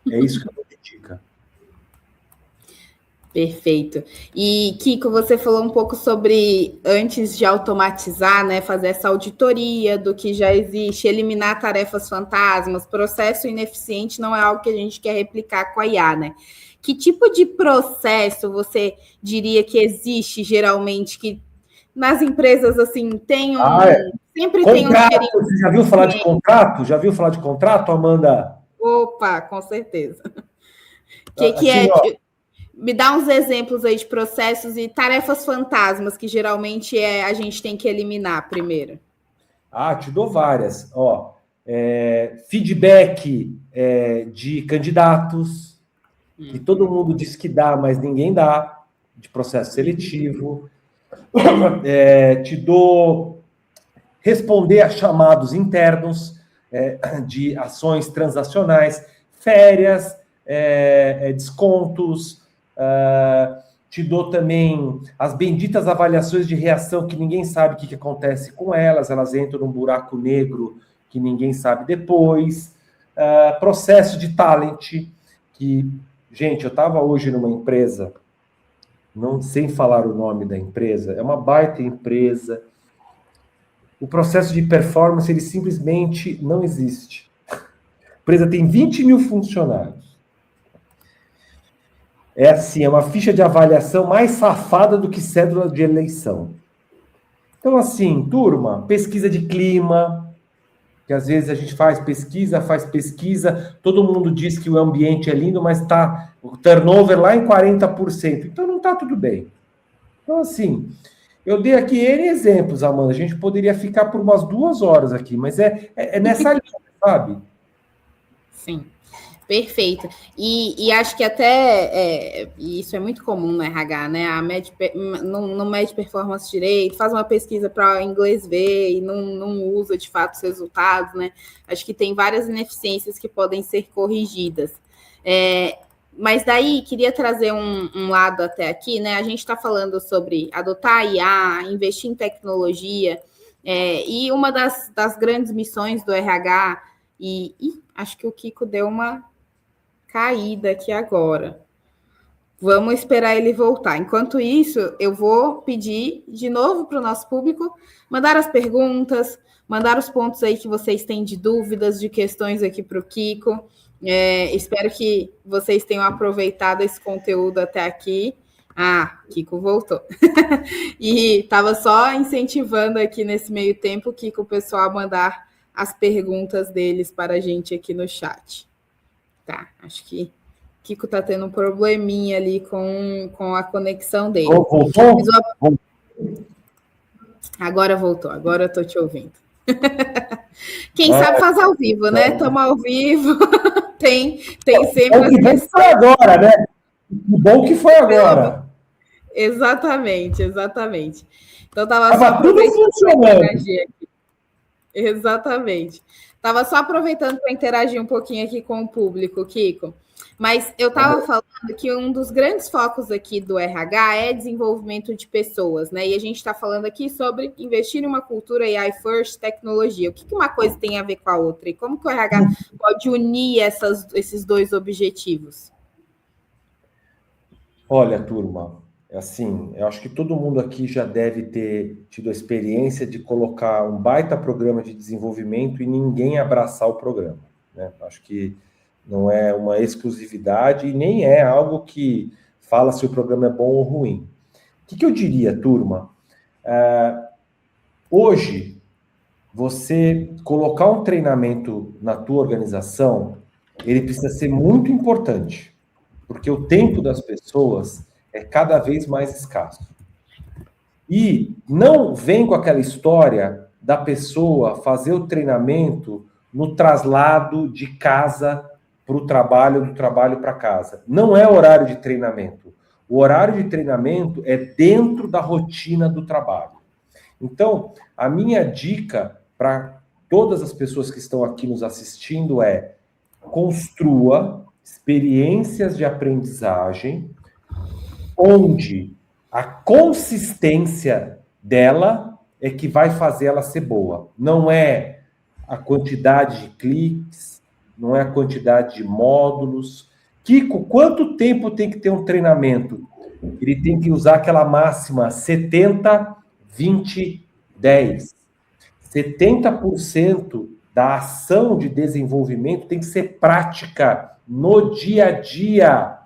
é isso que eu vou te dizer. Perfeito. E, Kiko, você falou um pouco sobre, antes de automatizar, né, fazer essa auditoria do que já existe, eliminar tarefas fantasmas, processo ineficiente não é algo que a gente quer replicar com a IA, né? Que tipo de processo você diria que existe, geralmente, que nas empresas, assim, tem um... Sempre contrato. Tem um cheirinho... Você já viu falar de contrato? Já viu falar de contrato, Amanda? Opa, com certeza. Que é... Me dá uns exemplos aí de processos e tarefas fantasmas que geralmente a gente tem que eliminar primeiro. Te dou várias. Feedback de candidatos, que todo mundo diz que dá, mas ninguém dá, de processo seletivo. Te dou responder a chamados internos de ações transacionais, férias, descontos. Te dou também as benditas avaliações de reação que ninguém sabe o que acontece com elas entram num buraco negro que ninguém sabe depois. Processo de talent, que, gente, eu estava hoje numa empresa, não sem falar o nome da empresa, é uma baita empresa. O processo de performance, ele simplesmente não existe. A empresa tem 20 mil funcionários. É assim, é uma ficha de avaliação mais safada do que cédula de eleição. Então, assim, turma, pesquisa de clima, que às vezes a gente faz pesquisa, todo mundo diz que o ambiente é lindo, mas está o turnover lá em 40%. Então, não está tudo bem. Então, assim, eu dei aqui N exemplos, Amanda. A gente poderia ficar por umas 2 horas aqui, mas é nessa linha, sabe? Sim. Perfeito. E acho que até isso é muito comum no RH, né? Não mede performance direito, faz uma pesquisa para inglês ver e não usa de fato os resultados, né? Acho que tem várias ineficiências que podem ser corrigidas. Mas daí queria trazer um lado até aqui, né? A gente está falando sobre adotar IA, investir em tecnologia, e uma das grandes missões do RH, e acho que o Kiko deu uma caída aqui agora. Vamos esperar ele voltar. Enquanto isso, eu vou pedir de novo para o nosso público mandar as perguntas, mandar os pontos aí que vocês têm de dúvidas, de questões aqui para o Kiko. Espero que vocês tenham aproveitado esse conteúdo até aqui. Kiko voltou. E estava só incentivando aqui nesse meio tempo, Kiko, o pessoal a mandar as perguntas deles para a gente aqui no chat. Tá, acho que Kiko está tendo um probleminha ali com a conexão dele. Voltou? Agora voltou, agora eu estou te ouvindo. Quem sabe faz ao vivo, né? Estamos ao vivo. tem sempre as questões. Foi agora, né? O bom que foi agora. Exatamente. Então, estava só tudo funcionando. Exatamente. Estava só aproveitando para interagir um pouquinho aqui com o público, Kiko. Mas eu estava falando que um dos grandes focos aqui do RH é desenvolvimento de pessoas, né? E a gente está falando aqui sobre investir em uma cultura AI first, tecnologia. O que uma coisa tem a ver com a outra? E como que o RH pode unir esses dois objetivos? Olha, turma, assim, eu acho que todo mundo aqui já deve ter tido a experiência de colocar um baita programa de desenvolvimento e ninguém abraçar o programa, né? Acho que não é uma exclusividade e nem é algo que fala se o programa é bom ou ruim. O que eu diria, turma? Hoje, você colocar um treinamento na tua organização, ele precisa ser muito importante, porque o tempo das pessoas é cada vez mais escasso. E não vem com aquela história da pessoa fazer o treinamento no traslado de casa para o trabalho, do trabalho para casa. Não é horário de treinamento. O horário de treinamento é dentro da rotina do trabalho. Então, a minha dica para todas as pessoas que estão aqui nos assistindo é: construa experiências de aprendizagem onde a consistência dela é que vai fazer ela ser boa. Não é a quantidade de cliques, não é a quantidade de módulos. Kiko, quanto tempo tem que ter um treinamento? Ele tem que usar aquela máxima 70, 20, 10. 70% da ação de desenvolvimento tem que ser prática no dia a dia.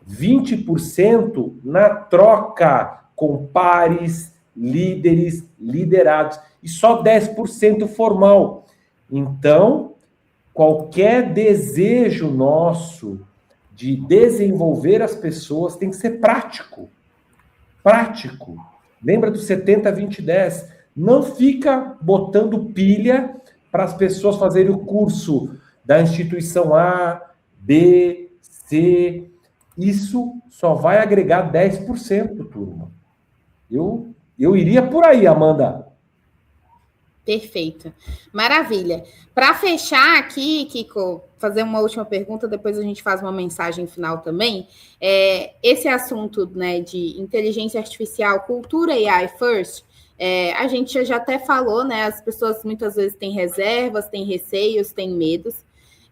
20% na troca com pares, líderes, liderados. E só 10% formal. Então, qualquer desejo nosso de desenvolver as pessoas tem que ser prático. Prático. Lembra do 70, 20, 10. Não fica botando pilha para as pessoas fazerem o curso da instituição A, B, C. Isso só vai agregar 10%, turma. Eu iria por aí, Amanda. Perfeito. Maravilha. Para fechar aqui, Kiko, fazer uma última pergunta, depois a gente faz uma mensagem final também. Esse assunto, né, de inteligência artificial, cultura AI first, a gente já até falou, né? As pessoas muitas vezes têm reservas, têm receios, têm medos.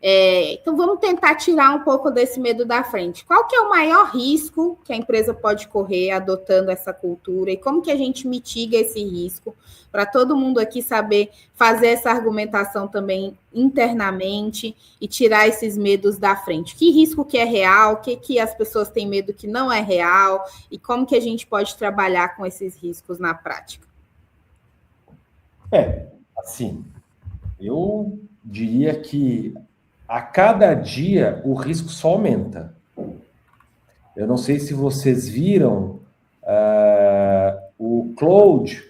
Então, vamos tentar tirar um pouco desse medo da frente. Qual que é o maior risco que a empresa pode correr adotando essa cultura e como que a gente mitiga esse risco para todo mundo aqui saber fazer essa argumentação também internamente e tirar esses medos da frente? Que risco que é real, o que as pessoas têm medo que não é real e como que a gente pode trabalhar com esses riscos na prática? Assim, eu diria que a cada dia o risco só aumenta. Eu não sei se vocês viram o Cláudio,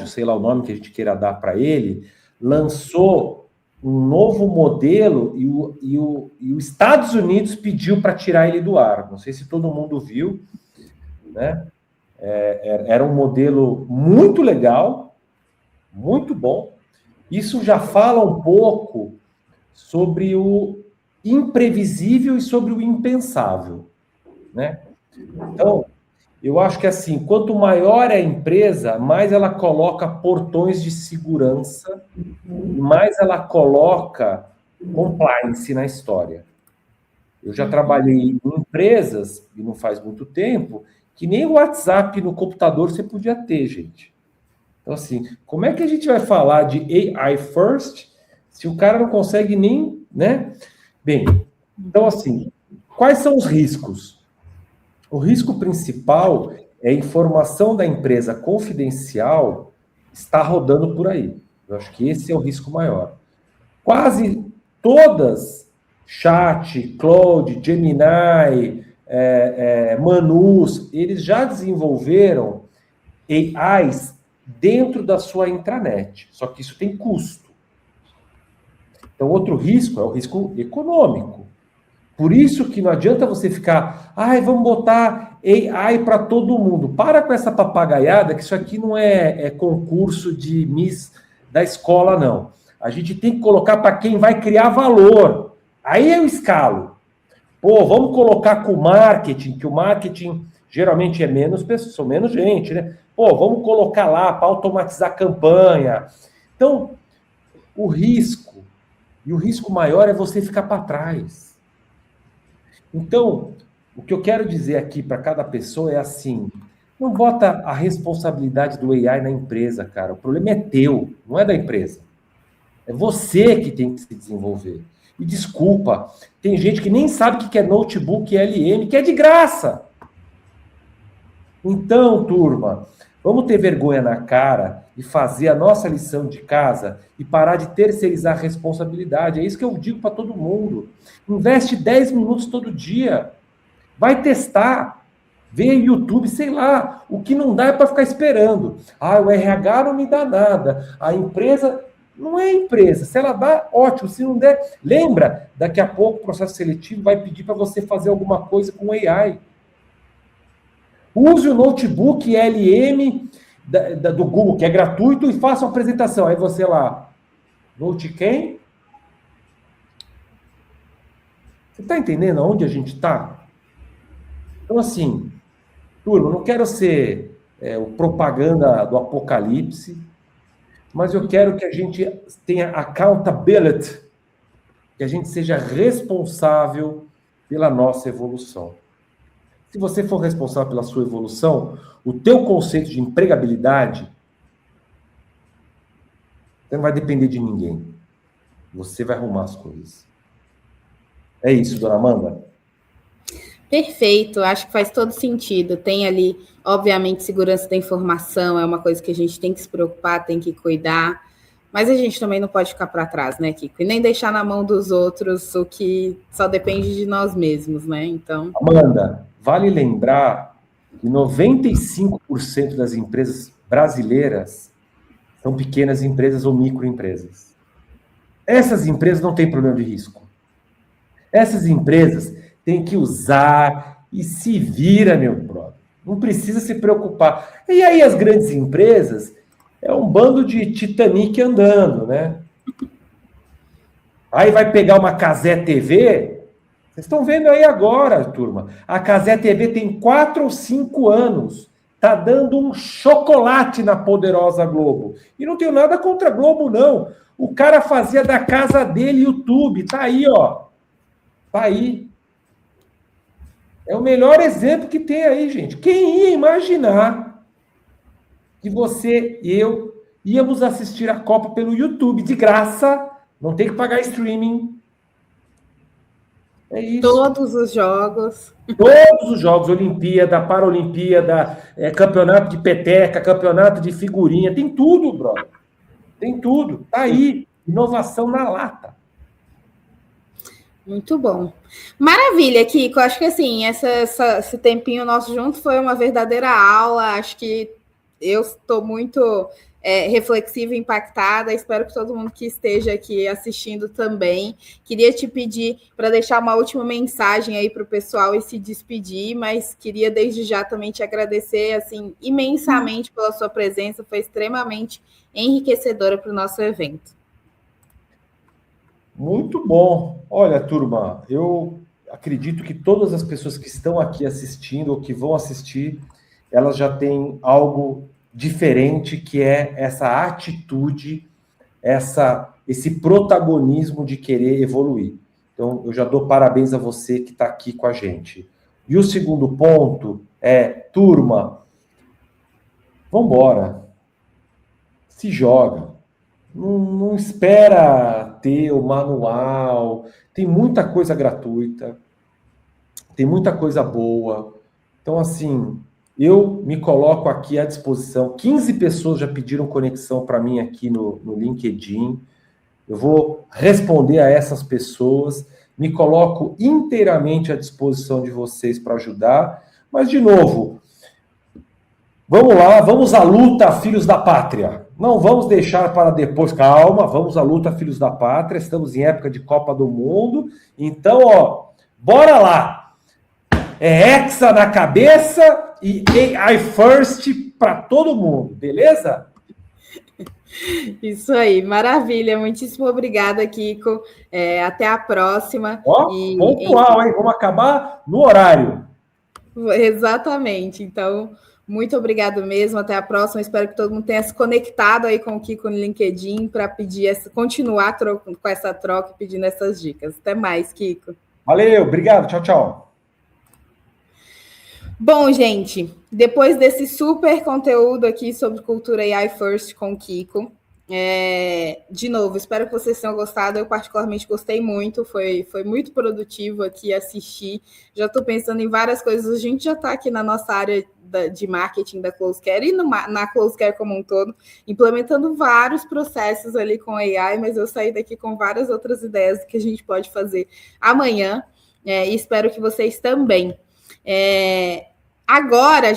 sei lá o nome que a gente queira dar para ele, lançou um novo modelo e os Estados Unidos pediu para tirar ele do ar. Não sei se todo mundo viu, né? Era um modelo muito legal, muito bom. Isso já fala um pouco sobre o imprevisível e sobre o impensável, né? Então, eu acho que assim, quanto maior é a empresa, mais ela coloca portões de segurança, mais ela coloca compliance na história. Eu já trabalhei em empresas, e não faz muito tempo, que nem o WhatsApp no computador você podia ter, gente. Então, assim, como é que a gente vai falar de AI first se o cara não consegue nem, né? Bem, então, assim, quais são os riscos? O risco principal é a informação da empresa confidencial estar rodando por aí. Eu acho que esse é o risco maior. Quase todas, Chat, Claude, Gemini, Manus, eles já desenvolveram AIs dentro da sua intranet. Só que isso tem custo. Então, outro risco é o risco econômico. Por isso que não adianta você ficar, vamos botar AI para todo mundo. Para com essa papagaiada, que isso aqui não é concurso de Miss da escola, não. A gente tem que colocar para quem vai criar valor. Aí eu escalo. Vamos colocar com o marketing, que o marketing geralmente é menos pessoas, são menos gente, né? Vamos colocar lá para automatizar a campanha. Então, o risco maior é você ficar para trás. Então, o que eu quero dizer aqui para cada pessoa é assim, não bota a responsabilidade do AI na empresa, cara. O problema é teu, não é da empresa. É você que tem que se desenvolver. E desculpa, tem gente que nem sabe o que é notebook LM, que é de graça. Então, turma, vamos ter vergonha na cara e fazer a nossa lição de casa e parar de terceirizar a responsabilidade. É isso que eu digo para todo mundo. Investe 10 minutos todo dia. Vai testar. Vê YouTube, sei lá. O que não dá é para ficar esperando. O RH não me dá nada. A empresa não é empresa. Se ela dá, ótimo. Se não der, lembra, daqui a pouco o processo seletivo vai pedir para você fazer alguma coisa com AI. Use o notebook LM do Google, que é gratuito, e faça uma apresentação. Aí você lá, Note quem? Você está entendendo aonde a gente está? Então, assim, turma, eu não quero ser o propaganda do apocalipse, mas eu quero que a gente tenha accountability, que a gente seja responsável pela nossa evolução. Se você for responsável pela sua evolução, o teu conceito de empregabilidade não vai depender de ninguém. Você vai arrumar as coisas. É isso, dona Amanda? Perfeito, acho que faz todo sentido. Tem ali, obviamente, segurança da informação, é uma coisa que a gente tem que se preocupar, tem que cuidar, mas a gente também não pode ficar para trás, né, Kiko? E nem deixar na mão dos outros o que só depende de nós mesmos, né? Então. Amanda, vale lembrar que 95% das empresas brasileiras são pequenas empresas ou microempresas. Essas empresas não têm problema de risco. Essas empresas têm que usar e se vira, meu brother. Não precisa se preocupar. E aí as grandes empresas é um bando de Titanic andando, né? Aí vai pegar uma Cazé TV. Vocês estão vendo aí agora, turma. A Cazé TV tem 4 ou 5 anos. Tá dando um chocolate na poderosa Globo. E não tenho nada contra a Globo, não. O cara fazia da casa dele YouTube. Tá aí, ó. Tá aí. É o melhor exemplo que tem aí, gente. Quem ia imaginar que você e eu íamos assistir a Copa pelo YouTube de graça, não tem que pagar streaming. É isso. Todos os jogos. Todos os jogos, Olimpíada, Paralimpíada, campeonato de peteca, campeonato de figurinha, tem tudo, brother. Tem tudo. Tá aí. Inovação na lata. Muito bom. Maravilha, Kiko. Acho que assim, esse tempinho nosso junto foi uma verdadeira aula. Acho que eu estou muito reflexiva e impactada. Espero que todo mundo que esteja aqui assistindo também. Queria te pedir para deixar uma última mensagem aí para o pessoal e se despedir, mas queria desde já também te agradecer assim, imensamente pela sua presença. Foi extremamente enriquecedora para o nosso evento. Muito bom. Olha, turma, eu acredito que todas as pessoas que estão aqui assistindo ou que vão assistir, elas já têm algo diferente, que é essa atitude, esse protagonismo de querer evoluir. Então, eu já dou parabéns a você que está aqui com a gente. E o segundo ponto é, turma, vamos embora. Se joga. Não espera ter o manual. Tem muita coisa gratuita. Tem muita coisa boa. Então, assim, eu me coloco aqui à disposição. 15 pessoas já pediram conexão para mim aqui no LinkedIn. Eu vou responder a essas pessoas. Me coloco inteiramente à disposição de vocês para ajudar. Mas, de novo, Vamos lá, vamos à luta, filhos da pátria. Não vamos deixar para depois, calma, vamos à luta, filhos da pátria. Estamos em época de Copa do Mundo, então, ó, bora lá. É Hexa na cabeça e AI First para todo mundo, beleza? Isso aí, maravilha. Muitíssimo obrigada, Kiko. Até a próxima. Ó, pontual, hein? Vamos acabar no horário. Exatamente. Então, muito obrigado mesmo. Até a próxima. Espero que todo mundo tenha se conectado aí com o Kiko no LinkedIn para continuar com essa troca e pedindo essas dicas. Até mais, Kiko. Valeu, obrigado. Tchau, tchau. Bom, gente, depois desse super conteúdo aqui sobre cultura AI First com o Kiko, de novo, espero que vocês tenham gostado. Eu particularmente gostei muito, foi muito produtivo aqui assistir. Já estou pensando em várias coisas. A gente já está aqui na nossa área de marketing da Close Care e na Close Care como um todo, implementando vários processos ali com AI, mas eu saí daqui com várias outras ideias que a gente pode fazer amanhã, e espero que vocês também. Agora,